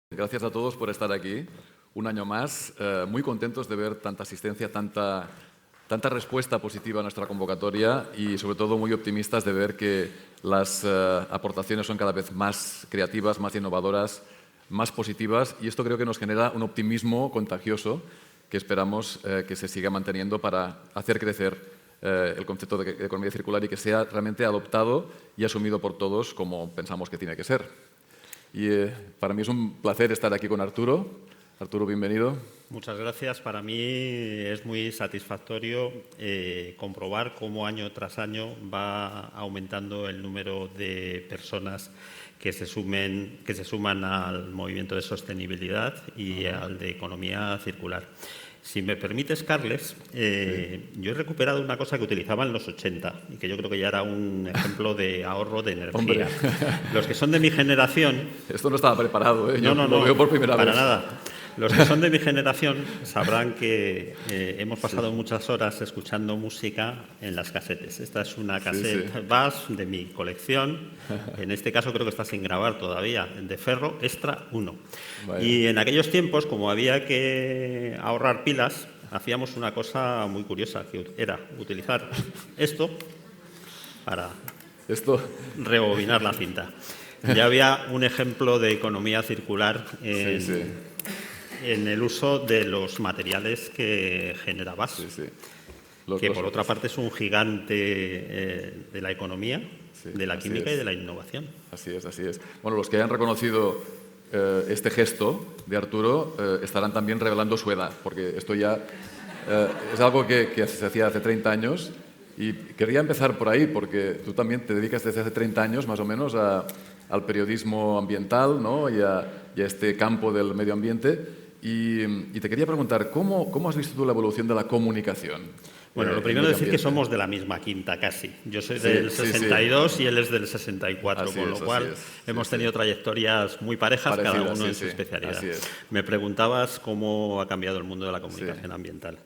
Gracias a todos por estar aquí un año más. Muy contentos de ver tanta asistencia, tanta respuesta positiva a nuestra convocatoria y sobre todo muy optimistas de ver que las aportaciones son cada vez más creativas, más innovadoras, más positivas, y esto creo que nos genera un optimismo contagioso que esperamos que se siga manteniendo para hacer crecer el concepto de economía circular y que sea realmente adoptado y asumido por todos como pensamos que tiene que ser. Y para mí es un placer estar aquí con Arturo. Arturo, bienvenido. Muchas gracias. Para mí es muy satisfactorio comprobar cómo año tras año va aumentando el número de personas que se suman al movimiento de sostenibilidad y al de economía circular. Si me permites, Carles, yo he recuperado una cosa que utilizaba en los 80 y que yo creo que ya era un ejemplo de ahorro de energía. Hombre. Los que son de mi generación... Esto no estaba preparado, ¿eh? No, lo veo por primera vez. Para nada. Los que son de mi generación sabrán que hemos pasado muchas horas escuchando música en las casetes. Esta es una cassette Bass de mi colección. En este caso creo que está sin grabar todavía, de Ferro Extra 1. Vaya. Y en aquellos tiempos, como había que ahorrar pilas, hacíamos una cosa muy curiosa, que era utilizar esto para rebobinar la cinta. Ya había un ejemplo de economía circular en el uso de los materiales que genera Bass, que por otra parte es un gigante de la economía, de la química y de la innovación. Así es, así es. Bueno, los que hayan reconocido este gesto de Arturo estarán también revelando su edad, porque esto ya es algo que se hacía hace 30 años y quería empezar por ahí, porque tú también te dedicas desde hace 30 años más o menos al periodismo ambiental, ¿no? y a este campo del medio ambiente. Y te quería preguntar, ¿cómo has visto tú la evolución de la comunicación? Bueno, lo primero es decir que somos de la misma quinta casi. Yo soy del 62 y él es del 64, con lo cual hemos tenido trayectorias muy parejas, cada uno en su especialidad. Me preguntabas cómo ha cambiado el mundo de la comunicación ambiental.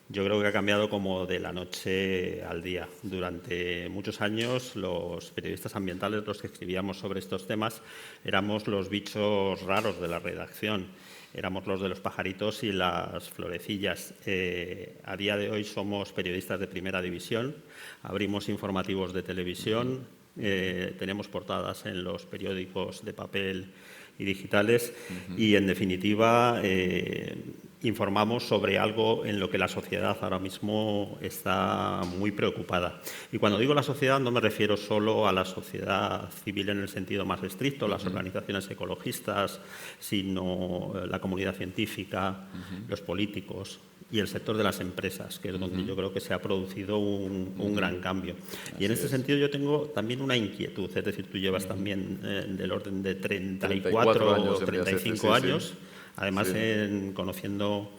Yo creo que ha cambiado como de la noche al día. Durante muchos años los periodistas ambientales, los que escribíamos sobre estos temas, éramos los bichos raros de la redacción. Éramos los de los pajaritos y las florecillas. A día de hoy somos periodistas de primera división, abrimos informativos de televisión, tenemos portadas en los periódicos de papel y digitales y, en definitiva, informamos sobre algo en lo que la sociedad ahora mismo está muy preocupada. Y cuando digo la sociedad no me refiero solo a la sociedad civil en el sentido más estricto, las organizaciones ecologistas, sino la comunidad científica, los políticos y el sector de las empresas, que es donde yo creo que se ha producido un gran cambio. Y en este sentido yo tengo también una inquietud, es decir, tú llevas también del orden de 34 o 35 años, además conociendo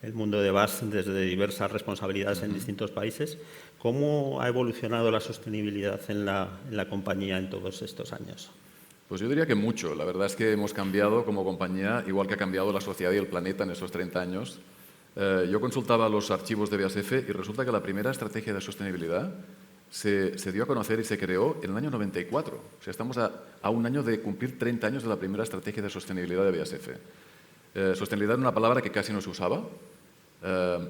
el mundo de Bass desde diversas responsabilidades en distintos países. ¿Cómo ha evolucionado la sostenibilidad en la compañía en todos estos años? Pues yo diría que mucho. La verdad es que hemos cambiado como compañía, igual que ha cambiado la sociedad y el planeta en esos 30 años. Yo consultaba los archivos de BASF y resulta que la primera estrategia de sostenibilidad se dio a conocer y se creó en el año 94. O sea, estamos a un año de cumplir 30 años de la primera estrategia de sostenibilidad de BASF. Sostenibilidad era una palabra que casi no se usaba,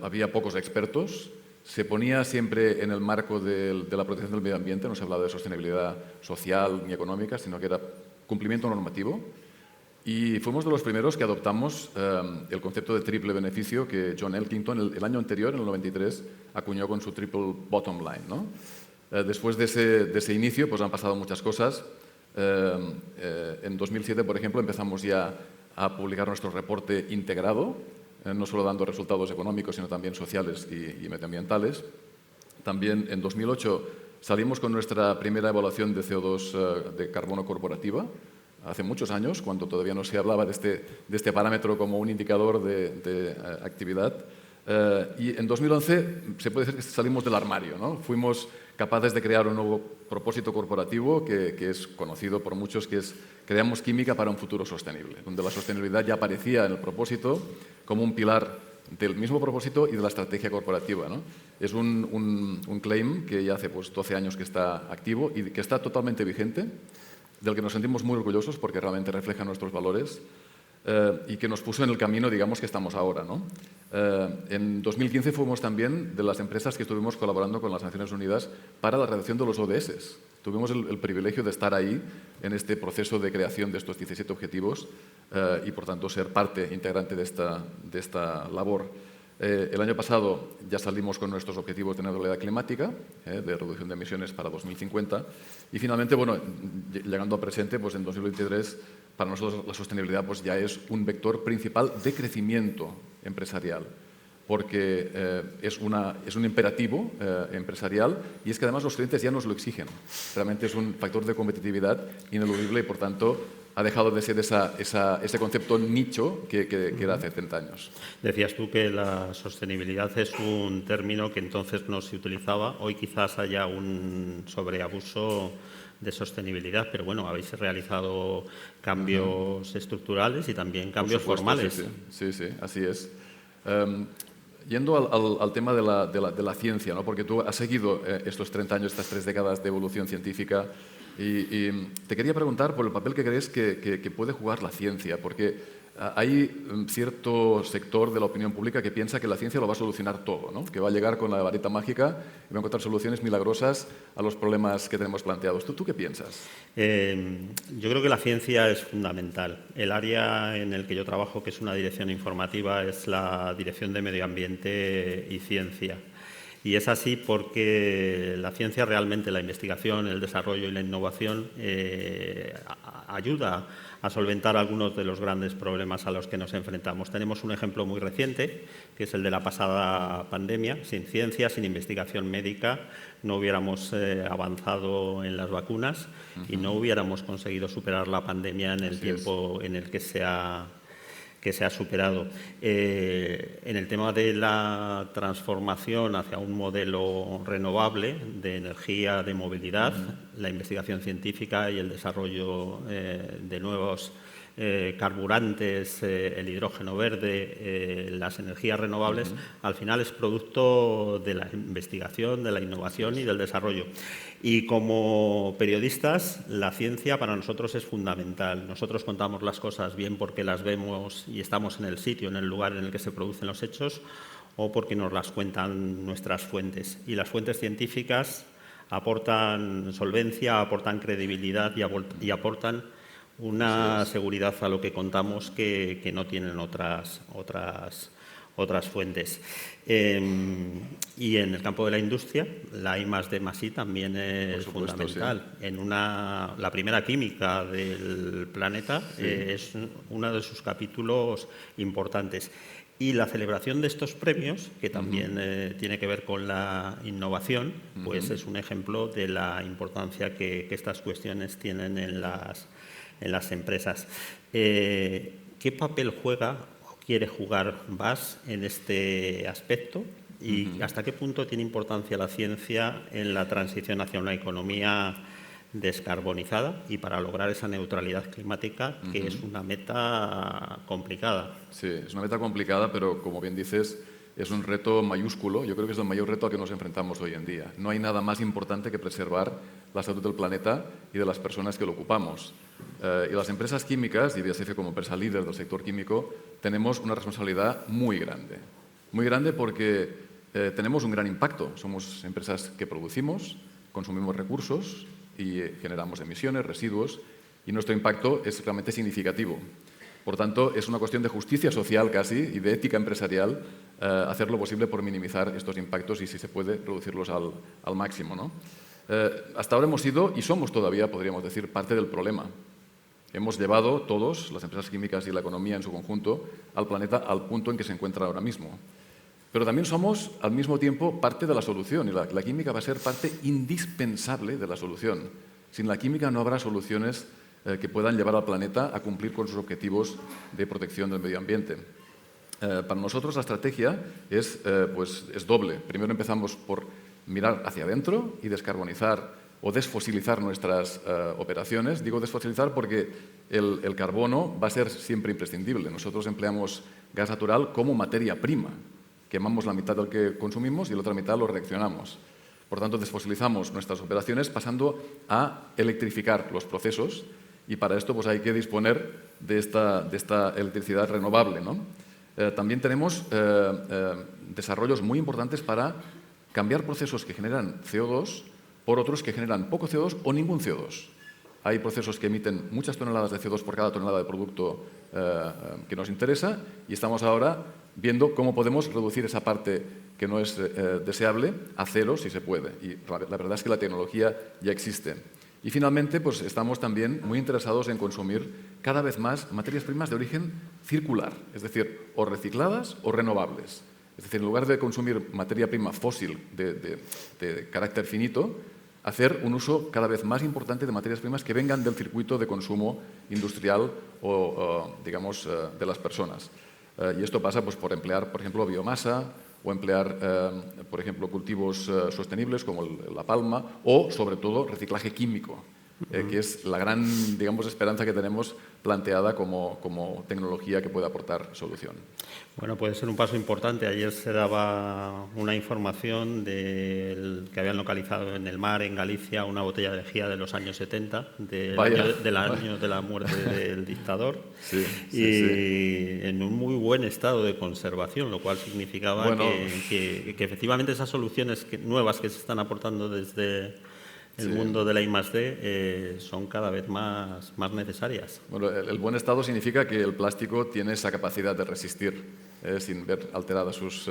había pocos expertos, se ponía siempre en el marco de la protección del medio ambiente, no se hablaba de sostenibilidad social ni económica, sino que era cumplimiento normativo. Y fuimos de los primeros que adoptamos el concepto de triple beneficio que John Elkington el año anterior, en el 93, acuñó con su triple bottom line, ¿no? Después de ese inicio pues han pasado muchas cosas. En 2007, por ejemplo, empezamos ya a publicar nuestro reporte integrado, no solo dando resultados económicos, sino también sociales y medioambientales. También en 2008 salimos con nuestra primera evaluación de CO2 de carbono corporativa, hace muchos años, cuando todavía no se hablaba de este parámetro como un indicador de actividad. Y en 2011 se puede decir que salimos del armario, ¿no? Fuimos capaces de crear un nuevo propósito corporativo que es conocido por muchos, que es creamos química para un futuro sostenible, donde la sostenibilidad ya aparecía en el propósito como un pilar del mismo propósito y de la estrategia corporativa, ¿no? Es un claim que ya hace 12 años que está activo y que está totalmente vigente, del que nos sentimos muy orgullosos porque realmente refleja nuestros valores. y que nos puso en el camino, digamos, que estamos ahora, ¿no? En 2015 fuimos también de las empresas que estuvimos colaborando con las Naciones Unidas para la redacción de los ODS. Tuvimos el privilegio de estar ahí en este proceso de creación de estos 17 objetivos y, por tanto, ser parte integrante de esta labor. El año pasado ya salimos con nuestros objetivos de neutralidad climática, de reducción de emisiones para 2050. Y finalmente, bueno, llegando a presente, pues en 2023, para nosotros la sostenibilidad pues ya es un vector principal de crecimiento empresarial, porque es un imperativo empresarial y es que además los clientes ya nos lo exigen. Realmente es un factor de competitividad ineludible y, por tanto, ha dejado de ser ese concepto nicho que era hace 30 años. Decías tú que la sostenibilidad es un término que entonces no se utilizaba. Hoy quizás haya un sobreabuso de sostenibilidad, pero bueno, habéis realizado cambios estructurales y también cambios formales. Sí, así es. Yendo al tema de la ciencia, ¿no? Porque tú has seguido estos 30 años, estas 3 décadas de evolución científica y te quería preguntar por el papel que crees que puede jugar la ciencia, porque hay un cierto sector de la opinión pública que piensa que la ciencia lo va a solucionar todo, ¿no? Que va a llegar con la varita mágica y va a encontrar soluciones milagrosas a los problemas que tenemos planteados. ¿Tú qué piensas? Yo creo que la ciencia es fundamental. El área en el que yo trabajo, que es una dirección informativa, es la Dirección de Medio Ambiente y Ciencia. Y es así porque la ciencia realmente, la investigación, el desarrollo y la innovación ayuda a solventar algunos de los grandes problemas a los que nos enfrentamos. Tenemos un ejemplo muy reciente, que es el de la pasada pandemia. Sin ciencia, sin investigación médica, no hubiéramos avanzado en las vacunas y no hubiéramos conseguido superar la pandemia en el tiempo en el que se ha superado. En el tema de la transformación hacia un modelo renovable de energía, de movilidad, la investigación científica y el desarrollo de nuevos carburantes, el hidrógeno verde, las energías renovables, al final es producto de la investigación, de la innovación y del desarrollo. Y como periodistas, la ciencia para nosotros es fundamental. Nosotros contamos las cosas bien porque las vemos y estamos en el sitio, en el lugar en el que se producen los hechos, o porque nos las cuentan nuestras fuentes. Y las fuentes científicas aportan solvencia, aportan credibilidad y aportan una seguridad a lo que contamos que no tienen otras fuentes. Y en el campo de la industria, la I+D+I también es fundamental. Sí. La primera química del planeta es uno de sus capítulos importantes. Y la celebración de estos premios, que también tiene que ver con la innovación, pues es un ejemplo de la importancia que estas cuestiones tienen en las empresas. ¿Qué papel juega o quiere jugar BAS en este aspecto? ¿Y hasta qué punto tiene importancia la ciencia en la transición hacia una economía descarbonizada y para lograr esa neutralidad climática, que es una meta complicada? Sí, es una meta complicada, pero como bien dices, es un reto mayúsculo. Yo creo que es el mayor reto al que nos enfrentamos hoy en día. No hay nada más importante que preservar la salud del planeta y de las personas que lo ocupamos. Y las empresas químicas, y BASF como empresa líder del sector químico, tenemos una responsabilidad muy grande. Muy grande porque tenemos un gran impacto. Somos empresas que producimos, consumimos recursos y generamos emisiones, residuos, y nuestro impacto es realmente significativo. Por tanto, es una cuestión de justicia social casi y de ética empresarial hacer lo posible por minimizar estos impactos y, si se puede, reducirlos al máximo, ¿no? Hasta ahora hemos sido, y somos todavía, podríamos decir, parte del problema. Hemos llevado todos, las empresas químicas y la economía en su conjunto, al planeta al punto en que se encuentra ahora mismo. Pero también somos, al mismo tiempo, parte de la solución, y la química va a ser parte indispensable de la solución. Sin la química no habrá soluciones que puedan llevar al planeta a cumplir con sus objetivos de protección del medio ambiente. Para nosotros la estrategia es doble. Primero empezamos por mirar hacia adentro y descarbonizar o desfosilizar nuestras operaciones. Digo desfosilizar porque el carbono va a ser siempre imprescindible. Nosotros empleamos gas natural como materia prima. Quemamos la mitad del que consumimos y la otra mitad lo reaccionamos. Por tanto, desfosilizamos nuestras operaciones pasando a electrificar los procesos Y para esto pues, hay que disponer de esta electricidad renovable, ¿no? También tenemos desarrollos muy importantes para cambiar procesos que generan CO2 por otros que generan poco CO2 o ningún CO2. Hay procesos que emiten muchas toneladas de CO2 por cada tonelada de producto que nos interesa y estamos ahora viendo cómo podemos reducir esa parte que no es deseable a cero si se puede. Y la verdad es que la tecnología ya existe. Y finalmente, pues estamos también muy interesados en consumir cada vez más materias primas de origen circular, es decir, o recicladas o renovables. Es decir, en lugar de consumir materia prima fósil de carácter finito, hacer un uso cada vez más importante de materias primas que vengan del circuito de consumo industrial o digamos, de las personas. Y esto pasa pues, por emplear, por ejemplo, biomasa o emplear, por ejemplo, cultivos sostenibles como la palma o, sobre todo, reciclaje químico, que es la gran, digamos, esperanza que tenemos planteada como tecnología que puede aportar solución. Bueno, puede ser un paso importante. Ayer se daba una información que habían localizado en el mar, en Galicia, una botella de lejía de los años 70, del año de la muerte del dictador, en un muy buen estado de conservación, lo cual significaba que efectivamente esas soluciones nuevas que se están aportando desde el mundo de la I+D son cada vez más necesarias. Bueno, el buen estado significa que el plástico tiene esa capacidad de resistir sin ver alteradas sus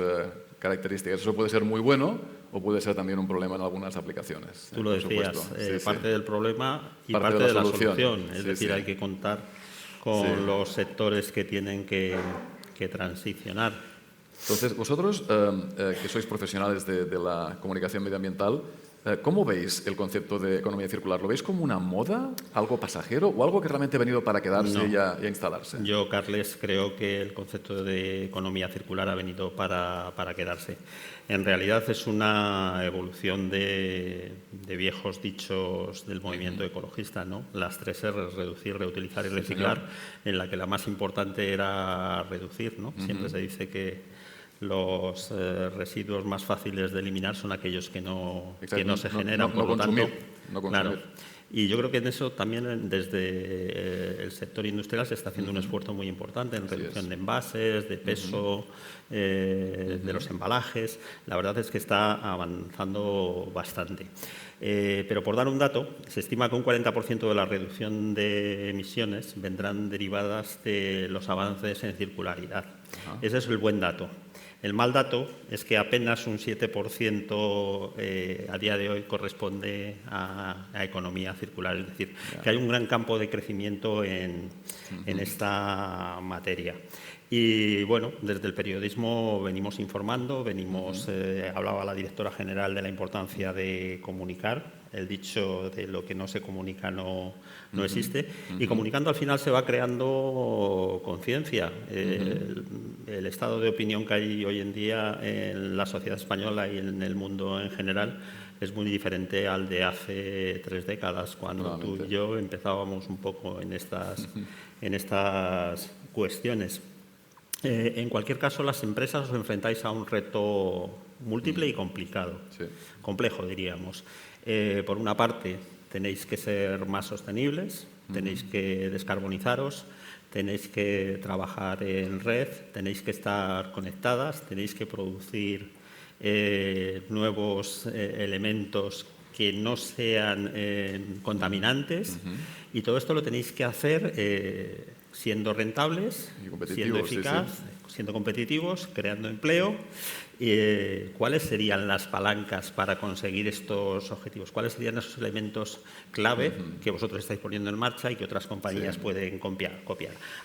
características. Eso puede ser muy bueno o puede ser también un problema en algunas aplicaciones. Tú lo decías, parte del problema y parte de la solución. Es decir, hay que contar con los sectores que tienen que transicionar. Entonces, vosotros, que sois profesionales de la comunicación medioambiental, ¿cómo veis el concepto de economía circular? ¿Lo veis como una moda, algo pasajero o algo que realmente ha venido para quedarse y a instalarse? Yo, Carles, creo que el concepto de economía circular ha venido para quedarse. En realidad es una evolución de viejos dichos del movimiento ecologista, ¿no? Las 3 R's, reducir, reutilizar y reciclar, en la que la más importante era reducir, ¿no? Siempre se dice que los residuos más fáciles de eliminar son aquellos que no se generan, por lo tanto, claro. Y yo creo que en eso también desde el sector industrial se está haciendo un esfuerzo muy importante en reducción de envases, de peso, de los embalajes. La verdad es que está avanzando bastante. Pero por dar un dato, se estima que un 40% de la reducción de emisiones vendrán derivadas de los avances en circularidad. Ese es el buen dato. El mal dato es que apenas un 7% a día de hoy corresponde a economía circular, es decir, que hay un gran campo de crecimiento en esta materia. Y bueno, desde el periodismo venimos informando, hablaba la directora general de la importancia de comunicar. El dicho de lo que no se comunica no existe. Y comunicando al final se va creando conciencia. El estado de opinión que hay hoy en día en la sociedad española y en el mundo en general es muy diferente al de hace 3 décadas, cuando tú y yo empezábamos un poco en estas cuestiones. En cualquier caso, las empresas os enfrentáis a un reto múltiple y complicado, complejo diríamos. Por una parte, tenéis que ser más sostenibles, tenéis que descarbonizaros, tenéis que trabajar en red, tenéis que estar conectadas, tenéis que producir nuevos elementos que no sean contaminantes y todo esto lo tenéis que hacer siendo rentables, siendo eficaz, siendo competitivos, creando empleo. ¿Cuáles serían las palancas para conseguir estos objetivos? ¿Cuáles serían esos elementos clave que vosotros estáis poniendo en marcha y que otras compañías pueden copiar?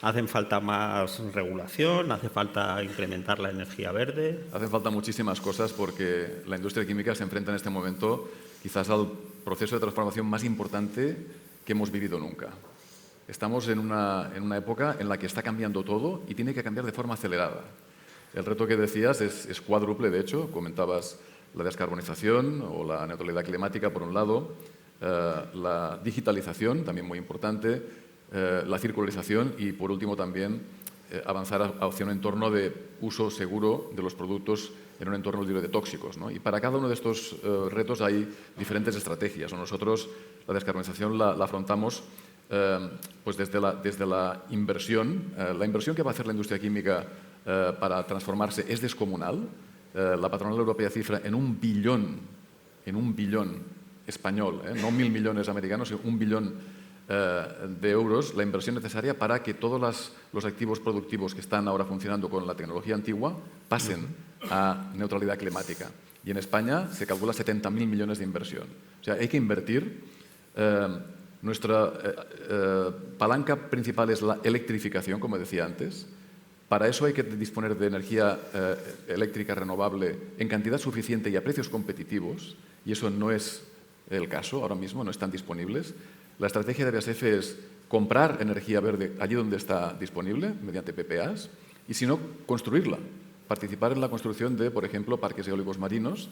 ¿Hacen falta más regulación? ¿Hace falta incrementar la energía verde? Hacen falta muchísimas cosas porque la industria química se enfrenta en este momento quizás al proceso de transformación más importante que hemos vivido nunca. Estamos en una época en la que está cambiando todo y tiene que cambiar de forma acelerada. El reto que decías es cuádruple, de hecho. Comentabas la descarbonización o la neutralidad climática, por un lado, la digitalización, también muy importante, la circularización y, por último, también avanzar hacia un entorno de uso seguro de los productos en un entorno libre de tóxicos, ¿no? Y para cada uno de estos retos hay diferentes estrategias. Nosotros la descarbonización la afrontamos pues desde la inversión que va a hacer la industria química para transformarse es descomunal. La patronal europea cifra en un billón español, no 1.000 millones americanos, sino 1 billón de euros la inversión necesaria para que todos los activos productivos que están ahora funcionando con la tecnología antigua pasen a neutralidad climática. Y en España se calcula 70.000 millones de inversión. O sea, hay que invertir. Nuestra palanca principal es la electrificación, como decía antes. Para eso hay que disponer de energía eléctrica renovable en cantidad suficiente y a precios competitivos, y eso no es el caso ahora mismo, no están disponibles. La estrategia de BASF es comprar energía verde allí donde está disponible, mediante PPAs, y si no, construirla, participar en la construcción de, por ejemplo, parques eólicos marinos,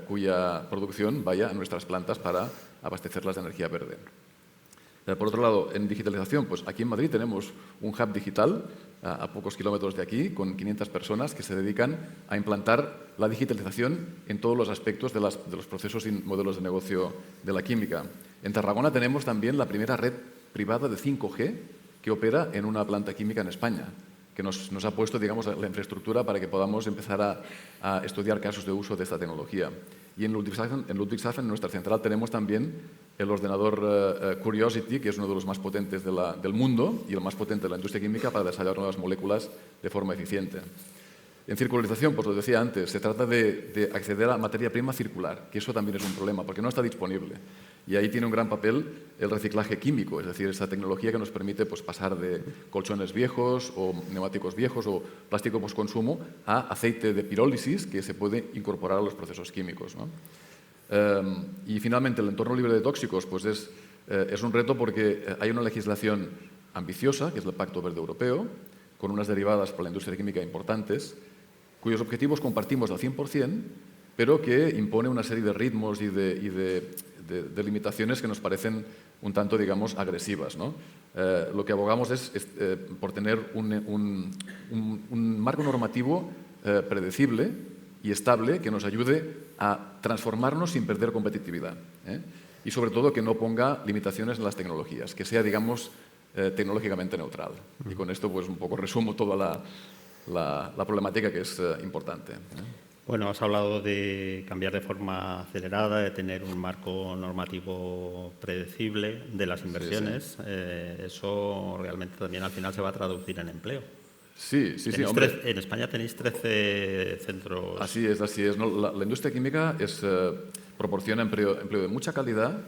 cuya producción vaya a nuestras plantas para abastecerlas de energía verde. Por otro lado, en digitalización, pues aquí en Madrid tenemos un hub digital a pocos kilómetros de aquí, con 500 personas que se dedican a implantar la digitalización en todos los aspectos de los procesos y modelos de negocio de la química. En Tarragona tenemos también la primera red privada de 5G que opera en una planta química en España, que nos ha puesto, digamos, la infraestructura para que podamos empezar a estudiar casos de uso de esta tecnología. Y en Ludwigshafen, en nuestra central, tenemos también el ordenador Curiosity, que es uno de los más potentes del mundo y el más potente de la industria química para desarrollar nuevas moléculas de forma eficiente. En circularización, pues lo decía antes, se trata de acceder a materia prima circular, que eso también es un problema, porque no está disponible. Y ahí tiene un gran papel el reciclaje químico, es decir, esa tecnología que nos permite pues, pasar de colchones viejos o neumáticos viejos o plástico postconsumo a aceite de pirólisis que se puede incorporar a los procesos químicos, ¿no? Y finalmente, el entorno libre de tóxicos pues es un reto porque hay una legislación ambiciosa, que es el Pacto Verde Europeo, con unas derivadas por la industria química importantes, cuyos objetivos compartimos al 100%, pero que impone una serie de ritmos y de limitaciones que nos parecen un tanto, digamos, agresivas, ¿no? Lo que abogamos es por tener un marco normativo predecible y estable que nos ayude a transformarnos sin perder competitividad, y sobre todo que no ponga limitaciones en las tecnologías, que sea, digamos, tecnológicamente neutral. Y con esto pues un poco resumo toda la problemática que es importante. Bueno, has hablado de cambiar de forma acelerada, de tener un marco normativo predecible de las inversiones. Sí, sí. Eso realmente también al final se va a traducir en empleo. Sí, hombre. En España tenéis 13 centros. Así es. ¿No? La industria química proporciona empleo de mucha calidad,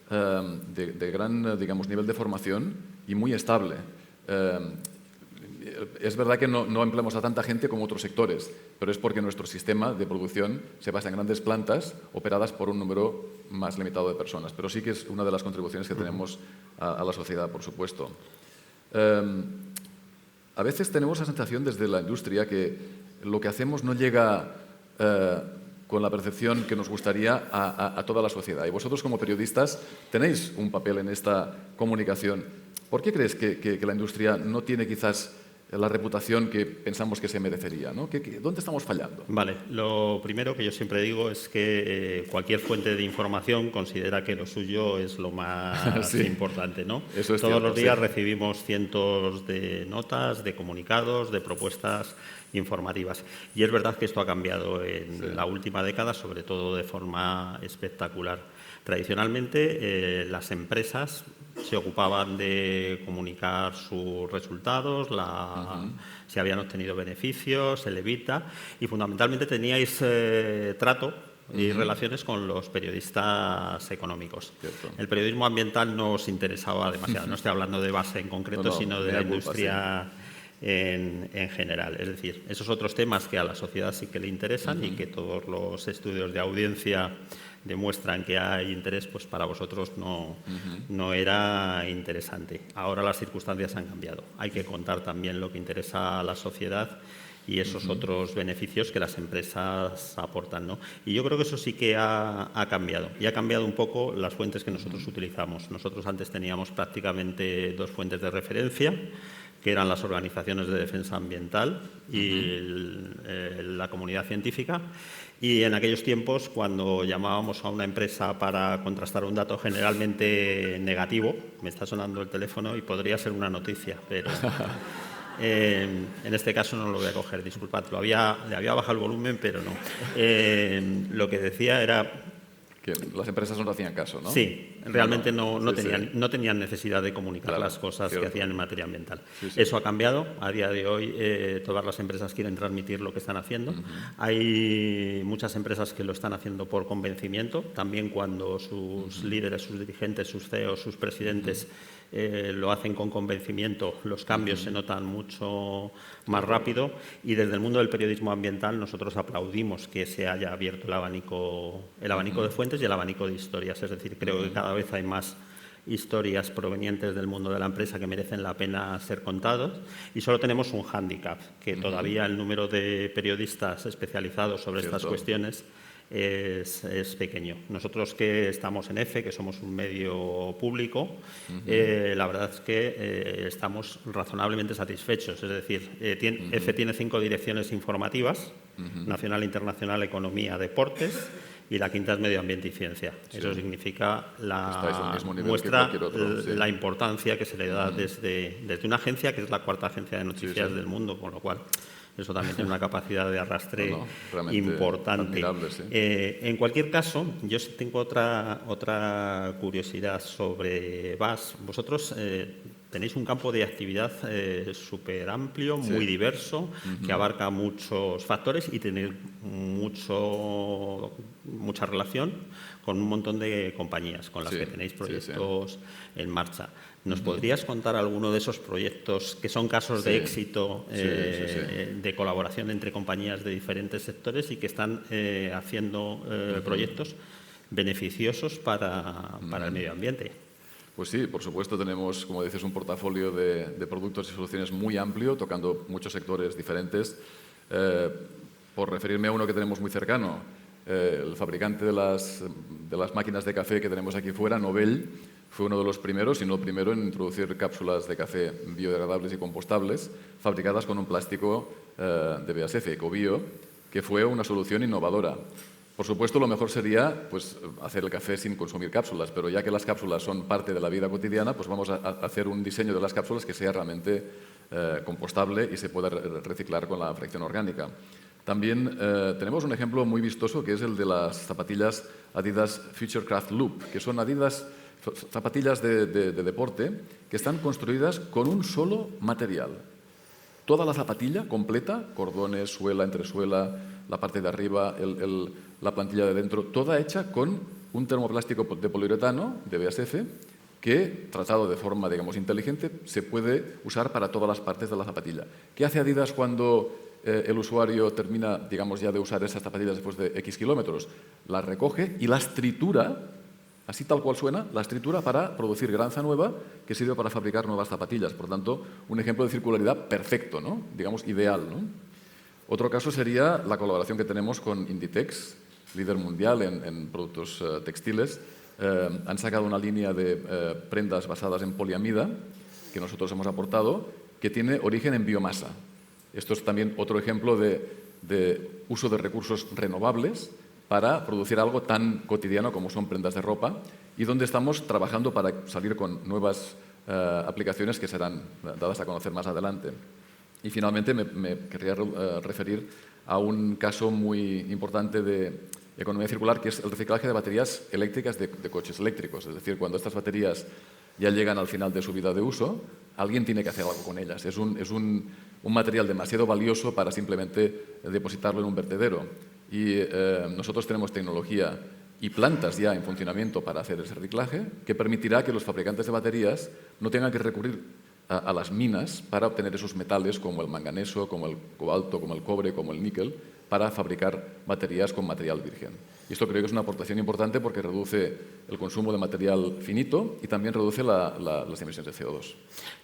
de gran, digamos, nivel de formación y muy estable. Es verdad que no empleamos a tanta gente como otros sectores, pero es porque nuestro sistema de producción se basa en grandes plantas operadas por un número más limitado de personas. Pero sí que es una de las contribuciones que tenemos a la sociedad, por supuesto. A veces tenemos la sensación desde la industria que lo que hacemos no llega con la percepción que nos gustaría a toda la sociedad. Y vosotros, como periodistas, tenéis un papel en esta comunicación. ¿Por qué crees que la industria no tiene quizás la reputación que pensamos que se merecería, ¿no? ¿Dónde estamos fallando? Vale, lo primero que yo siempre digo es que cualquier fuente de información considera que lo suyo es lo más importante, ¿no? Eso es Todos cierto, los días recibimos cientos de notas, de comunicados, de propuestas informativas. Y es verdad que esto ha cambiado en la última década, sobre todo de forma espectacular. Tradicionalmente, las empresas se ocupaban de comunicar sus resultados, si habían obtenido beneficios, el EBITDA, y fundamentalmente teníais trato y relaciones con los periodistas económicos. Cierto. El periodismo ambiental no os interesaba demasiado, no estoy hablando de base en concreto, sino de la industria en general. Es decir, esos otros temas que a la sociedad sí que le interesan y que todos los estudios de audiencia demuestran que hay interés, pues para vosotros no era interesante. Ahora las circunstancias han cambiado. Hay que contar también lo que interesa a la sociedad y esos otros beneficios que las empresas aportan, ¿no? Y yo creo que eso sí que ha cambiado. Y ha cambiado un poco las fuentes que nosotros utilizamos. Nosotros antes teníamos prácticamente 2 fuentes de referencia, que eran las organizaciones de defensa ambiental y la comunidad científica. Y en aquellos tiempos, cuando llamábamos a una empresa para contrastar un dato generalmente negativo, me está sonando el teléfono y podría ser una noticia, pero en este caso no lo voy a coger, disculpad, le había bajado el volumen, pero no. Lo que decía era... Que las empresas no te hacían caso, ¿no? Sí, realmente no tenían necesidad de comunicar las cosas que hacían en materia ambiental. Eso ha cambiado. A día de hoy todas las empresas quieren transmitir lo que están haciendo. Hay muchas empresas que lo están haciendo por convencimiento, también cuando sus líderes, sus dirigentes, sus CEOs, sus presidentes lo hacen con convencimiento, los cambios se notan mucho más rápido, y desde el mundo del periodismo ambiental nosotros aplaudimos que se haya abierto el abanico de fuentes y el abanico de historias. Es decir, creo que cada vez hay más historias provenientes del mundo de la empresa que merecen la pena ser contados, y solo tenemos un hándicap, que todavía el número de periodistas especializados sobre estas cuestiones es pequeño. Nosotros que estamos en EFE, que somos un medio público, la verdad es que estamos razonablemente satisfechos. Es decir, EFE tiene 5 direcciones informativas, nacional, internacional, economía, deportes, y la quinta es medio ambiente y ciencia. Eso significa muestra la importancia que se le da desde una agencia que es la 4ª agencia de noticias del mundo, con lo cual eso también tiene una capacidad de arrastre importante. En cualquier caso, yo tengo otra curiosidad sobre VAS. Vosotros tenéis un campo de actividad súper amplio, muy diverso, que abarca muchos factores y tenéis mucha relación con un montón de compañías con las que tenéis proyectos en marcha. ¿Nos podrías contar alguno de esos proyectos que son casos de éxito de colaboración entre compañías de diferentes sectores y que están haciendo proyectos beneficiosos para el medio ambiente? Pues sí, por supuesto tenemos, como dices, un portafolio de productos y soluciones muy amplio, tocando muchos sectores diferentes. Por referirme a uno que tenemos muy cercano, el fabricante de las máquinas de café que tenemos aquí fuera, Nobel, fue uno de los primeros, si no el primero, en introducir cápsulas de café biodegradables y compostables fabricadas con un plástico de BASF, EcoBio, que fue una solución innovadora. Por supuesto, lo mejor sería pues, hacer el café sin consumir cápsulas, pero ya que las cápsulas son parte de la vida cotidiana, pues vamos a hacer un diseño de las cápsulas que sea realmente compostable y se pueda reciclar con la fracción orgánica. También tenemos un ejemplo muy vistoso que es el de las zapatillas Adidas Futurecraft Loop, que son zapatillas de deporte que están construidas con un solo material. Toda la zapatilla completa, cordones, suela, entresuela, la parte de arriba, la plantilla de dentro, toda hecha con un termoplástico de poliuretano de BASF que, tratado de forma, digamos, inteligente, se puede usar para todas las partes de la zapatilla. ¿Qué hace Adidas cuando el usuario termina, digamos, ya de usar esas zapatillas después de X kilómetros? Las recoge y las tritura, así tal cual suena, las tritura para producir granza nueva que sirve para fabricar nuevas zapatillas. Por tanto, un ejemplo de circularidad perfecto, ¿no? Digamos, ideal, ¿no? Otro caso sería la colaboración que tenemos con Inditex, líder mundial en productos textiles. Han sacado una línea de prendas basadas en poliamida que nosotros hemos aportado, que tiene origen en biomasa. Esto es también otro ejemplo de uso de recursos renovables para producir algo tan cotidiano como son prendas de ropa, y donde estamos trabajando para salir con nuevas aplicaciones que serán dadas a conocer más adelante. Y finalmente me querría referir a un caso muy importante de economía circular, que es el reciclaje de baterías eléctricas de coches eléctricos. Es decir, cuando estas baterías ya llegan al final de su vida de uso, alguien tiene que hacer algo con ellas. Es un material demasiado valioso para simplemente depositarlo en un vertedero. Y nosotros tenemos tecnología y plantas ya en funcionamiento para hacer ese reciclaje, que permitirá que los fabricantes de baterías no tengan que recurrir a las minas para obtener esos metales como el manganeso, como el cobalto, como el cobre, como el níquel, para fabricar baterías con material virgen. Y esto creo que es una aportación importante porque reduce el consumo de material finito y también reduce las emisiones de CO2.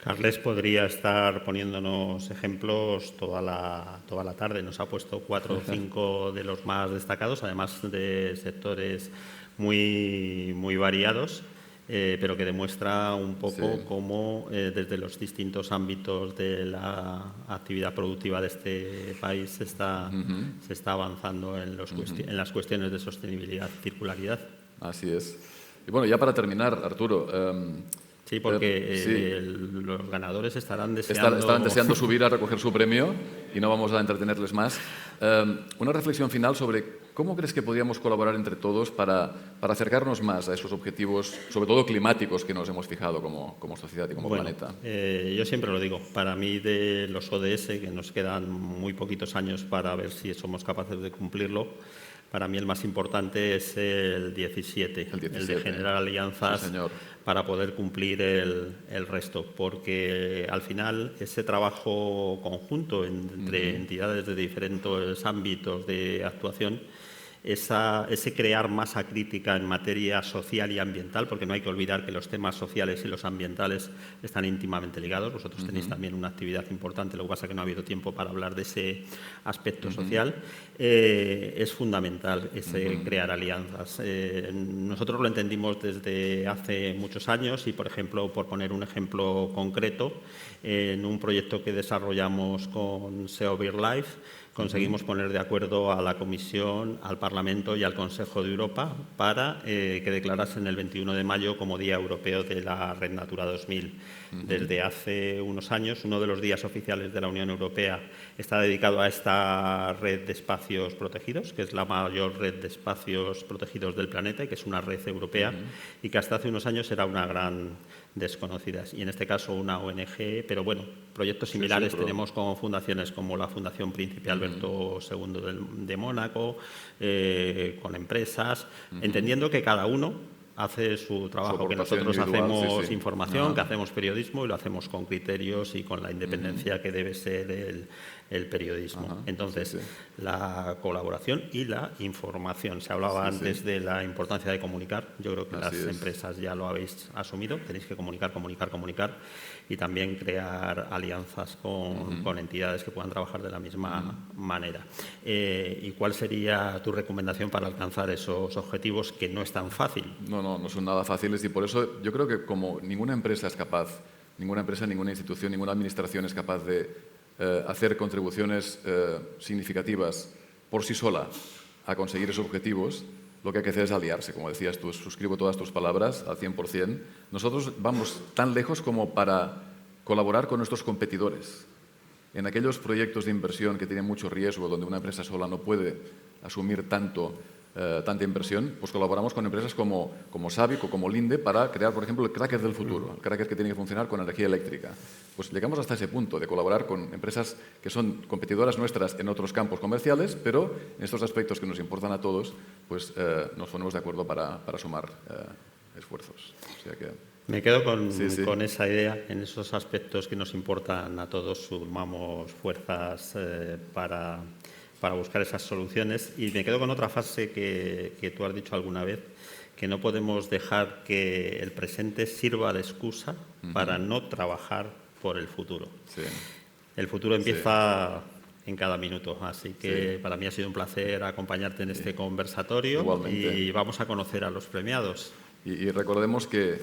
Carles podría estar poniéndonos ejemplos toda la tarde. Nos ha puesto 4 o 5 de los más destacados, además de sectores muy variados. pero que demuestra un poco cómo desde los distintos ámbitos de la actividad productiva de este país se está avanzando en las cuestiones de sostenibilidad y circularidad. Así es. Y bueno, ya para terminar, Arturo... sí, porque los ganadores estarán deseando subir a recoger su premio y no vamos a entretenerles más. Una reflexión final sobre cómo crees que podríamos colaborar entre todos para acercarnos más a esos objetivos, sobre todo climáticos, que nos hemos fijado como sociedad y como planeta. Yo siempre lo digo, para mí de los ODS, que nos quedan muy poquitos años para ver si somos capaces de cumplirlo, para mí el más importante es el 17, el de generar alianzas para poder cumplir el resto, porque al final ese trabajo conjunto entre entidades de diferentes ámbitos de actuación, ese crear masa crítica en materia social y ambiental, porque no hay que olvidar que los temas sociales y los ambientales están íntimamente ligados. Vosotros tenéis también una actividad importante, lo que pasa es que no ha habido tiempo para hablar de ese aspecto social. Es fundamental crear alianzas. Nosotros lo entendimos desde hace muchos años y, por ejemplo, por poner un ejemplo concreto, en un proyecto que desarrollamos con SEO BirdLife, conseguimos poner de acuerdo a la Comisión, al Parlamento y al Consejo de Europa para que declarasen el 21 de mayo como Día Europeo de la Red Natura 2000. Desde hace unos años, uno de los días oficiales de la Unión Europea está dedicado a esta red de espacios protegidos, que es la mayor red de espacios protegidos del planeta y que es una red europea y que hasta hace unos años era una gran desconocida. Y en este caso una ONG, pero bueno, proyectos similares tenemos con fundaciones como la Fundación Príncipe Alberto II de Mónaco, con empresas, entendiendo que cada uno hace su trabajo, que nosotros hacemos información, que hacemos periodismo y lo hacemos con criterios y con la independencia que debe ser el periodismo. Entonces, la colaboración y la información. Se hablaba antes de la importancia de comunicar. Yo creo que las empresas ya lo habéis asumido. Tenéis que comunicar y también crear alianzas con entidades que puedan trabajar de la misma manera. ¿Y cuál sería tu recomendación para alcanzar esos objetivos, que no es tan fácil? No son nada fáciles y por eso yo creo que como ninguna empresa es capaz, ninguna institución, ninguna administración es capaz de hacer contribuciones significativas por sí sola a conseguir esos objetivos, lo que hay que hacer es aliarse. Como decías tú, suscribo todas tus palabras al 100%. Nosotros vamos tan lejos como para colaborar con nuestros competidores. En aquellos proyectos de inversión que tienen mucho riesgo, donde una empresa sola no puede asumir tanta inversión, pues colaboramos con empresas como Sabic o como Linde para crear, por ejemplo, el cracker del futuro, el cracker que tiene que funcionar con energía eléctrica. Pues llegamos hasta ese punto de colaborar con empresas que son competidoras nuestras en otros campos comerciales, pero en estos aspectos que nos importan a todos, pues nos ponemos de acuerdo para sumar esfuerzos. O sea que... Me quedo con esa idea. En esos aspectos que nos importan a todos, sumamos fuerzas para buscar esas soluciones. Y me quedo con otra frase que tú has dicho alguna vez, que no podemos dejar que el presente sirva de excusa para no trabajar por el futuro. El futuro empieza en cada minuto, así que para mí ha sido un placer acompañarte en este conversatorio. Igualmente. Y vamos a conocer a los premiados. Y recordemos que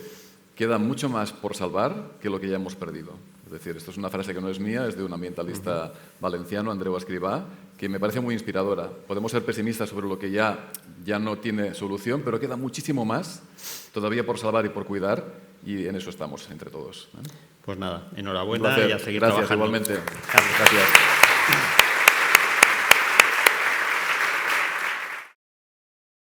queda mucho más por salvar que lo que ya hemos perdido. Es decir, esto es una frase que no es mía, es de un ambientalista valenciano, Andreu Escrivá, que me parece muy inspiradora. Podemos ser pesimistas sobre lo que ya no tiene solución, pero queda muchísimo más todavía por salvar y por cuidar, y en eso estamos entre todos. Pues nada, enhorabuena y a seguir trabajando. Gracias, igualmente. Gracias.